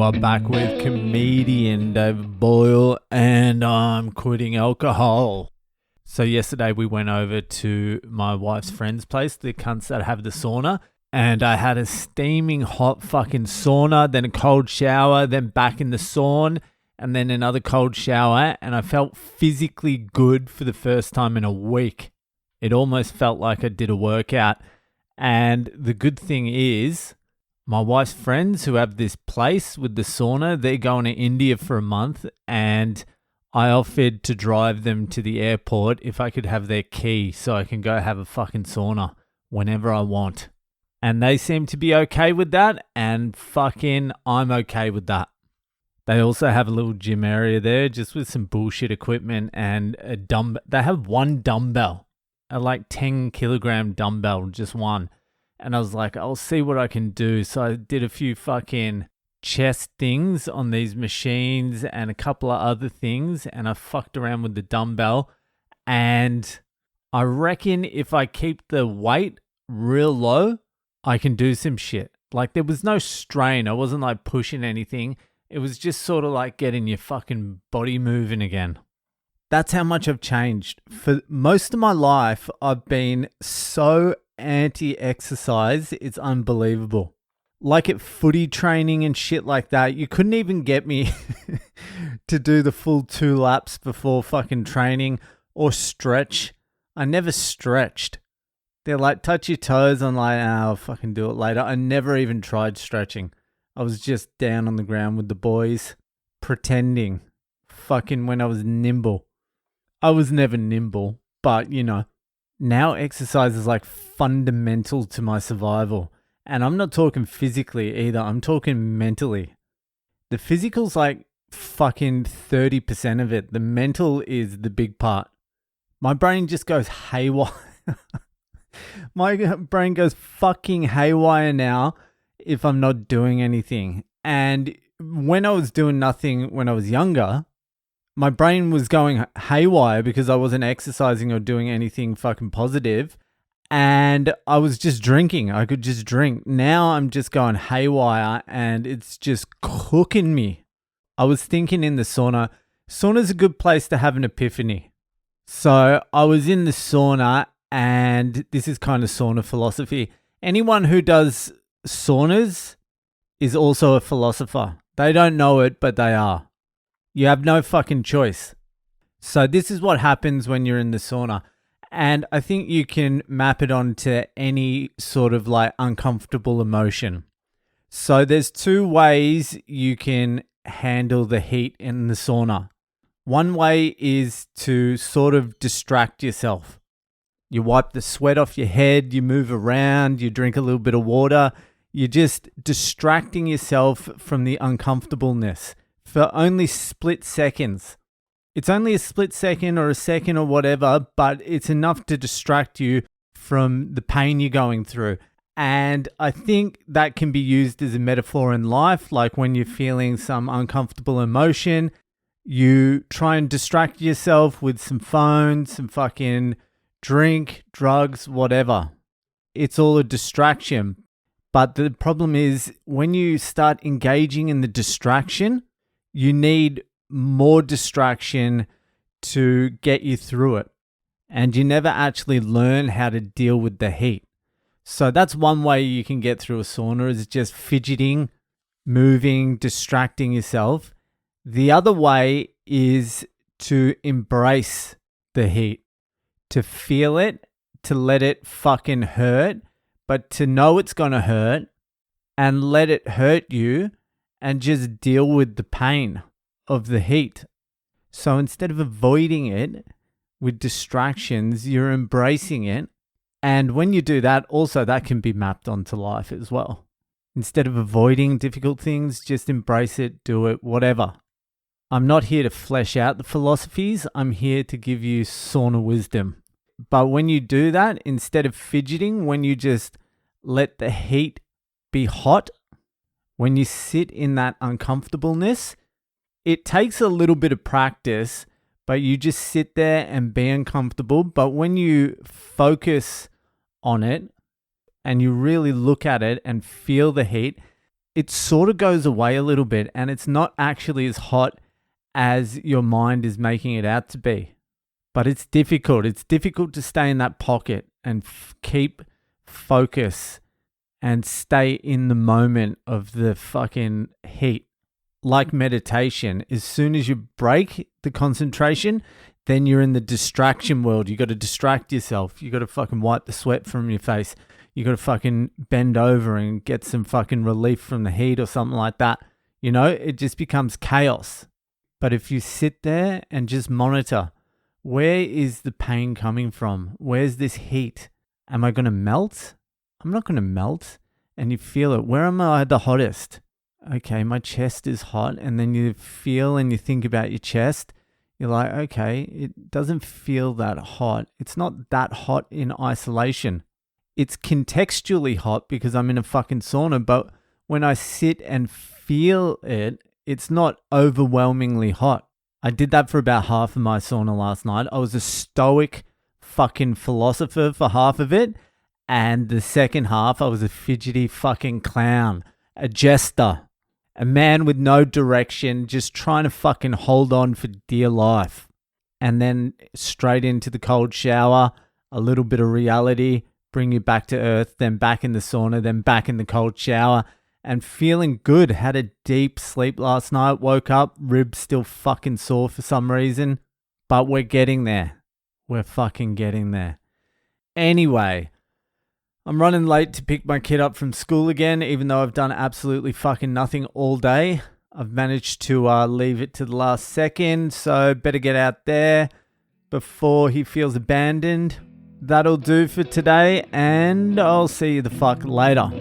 are back with comedian David Boyle, and I'm quitting alcohol. So yesterday we went over to my wife's friend's place, the cunts that have the sauna, and I had a steaming hot fucking sauna, then a cold shower, then back in the sauna, and then another cold shower, and I felt physically good for the first time in a week. It almost felt like I did a workout. And the good thing is, my wife's friends who have this place with the sauna, they're going to India for a month, and I offered to drive them to the airport if I could have their key so I can go have a fucking sauna whenever I want. And they seem to be okay with that, and fucking I'm okay with that. They also have a little gym area there just with some bullshit equipment and a dumbbell. They have one dumbbell, a like 10 kilogram dumbbell, just one. And I was like, I'll see what I can do. So I did a few fucking chest things on these machines and a couple of other things. And I fucked around with the dumbbell. And I reckon if I keep the weight real low, I can do some shit. Like there was no strain. I wasn't like pushing anything. It was just sort of like getting your fucking body moving again. That's how much I've changed. For most of my life, I've been so anti-exercise, it's unbelievable. Like at footy training and shit like that, you couldn't even get me to do the full 2 laps before fucking training or stretch. I never stretched. They're like, touch your toes. I'm like, I'll fucking do it later. I never even tried stretching. I was just down on the ground with the boys, pretending fucking when I was nimble. I was never nimble, but you know. Now exercise is like fundamental to my survival. And I'm not talking physically either. I'm talking mentally. The physical's like fucking 30% of it. The mental is the big part. My brain just goes haywire. My brain goes fucking haywire now if I'm not doing anything. And when I was doing nothing when I was younger, my brain was going haywire because I wasn't exercising or doing anything fucking positive. And I was just drinking. I could just drink. Now I'm just going haywire and it's just cooking me. I was thinking in the sauna. Sauna's a good place to have an epiphany. So I was in the sauna, and this is kind of sauna philosophy. Anyone who does saunas is also a philosopher. They don't know it, but they are. You have no fucking choice. So this is what happens when you're in the sauna. And I think you can map it onto any sort of like uncomfortable emotion. So there's 2 ways you can handle the heat in the sauna. One way is to sort of distract yourself. You wipe the sweat off your head, you move around, you drink a little bit of water. You're just distracting yourself from the uncomfortableness for only split seconds. It's only a split second or a second or whatever, but it's enough to distract you from the pain you're going through. And I think that can be used as a metaphor in life, like when you're feeling some uncomfortable emotion, you try and distract yourself with some phone, some fucking drink, drugs, whatever. It's all a distraction. But the problem is when you start engaging in the distraction, you need more distraction to get you through it. And you never actually learn how to deal with the heat. So that's one way you can get through a sauna, is just fidgeting, moving, distracting yourself. The other way is to embrace the heat, to feel it, to let it fucking hurt, but to know it's going to hurt and let it hurt you and just deal with the pain of the heat. So instead of avoiding it with distractions, you're embracing it. And when you do that, also that can be mapped onto life as well. Instead of avoiding difficult things, just embrace it, do it, whatever. I'm not here to flesh out the philosophies. I'm here to give you sauna wisdom. But when you do that, instead of fidgeting, when you just let the heat be hot, when you sit in that uncomfortableness, it takes a little bit of practice, but you just sit there and be uncomfortable. But when you focus on it and you really look at it and feel the heat, it sort of goes away a little bit, and it's not actually as hot as your mind is making it out to be. But it's difficult. It's difficult to stay in that pocket and keep focus and stay in the moment of the fucking heat. Like meditation, as soon as you break the concentration, then you're in the distraction world. You got to distract yourself. You got to fucking wipe the sweat from your face. You got to fucking bend over and get some fucking relief from the heat or something like that. You know, it just becomes chaos. But if you sit there and just monitor, where is the pain coming from? Where's this heat? Am I going to melt? I'm not going to melt. And you feel it. Where am I the hottest? Okay, my chest is hot. And then you feel and you think about your chest. You're like, okay, it doesn't feel that hot. It's not that hot in isolation. It's contextually hot because I'm in a fucking sauna. But when I sit and feel it, it's not overwhelmingly hot. I did that for about half of my sauna last night. I was a stoic fucking philosopher for half of it. And the second half, I was a fidgety fucking clown, a jester. A man with no direction, just trying to fucking hold on for dear life. And then straight into the cold shower, a little bit of reality, bring you back to earth, then back in the sauna, then back in the cold shower. And feeling good. Had a deep sleep last night, woke up, ribs still fucking sore for some reason. But we're getting there. We're fucking getting there. Anyway, I'm running late to pick my kid up from school again, even though I've done absolutely fucking nothing all day. I've managed to leave it to the last second, so better get out there before he feels abandoned. That'll do for today, and I'll see you the fuck later.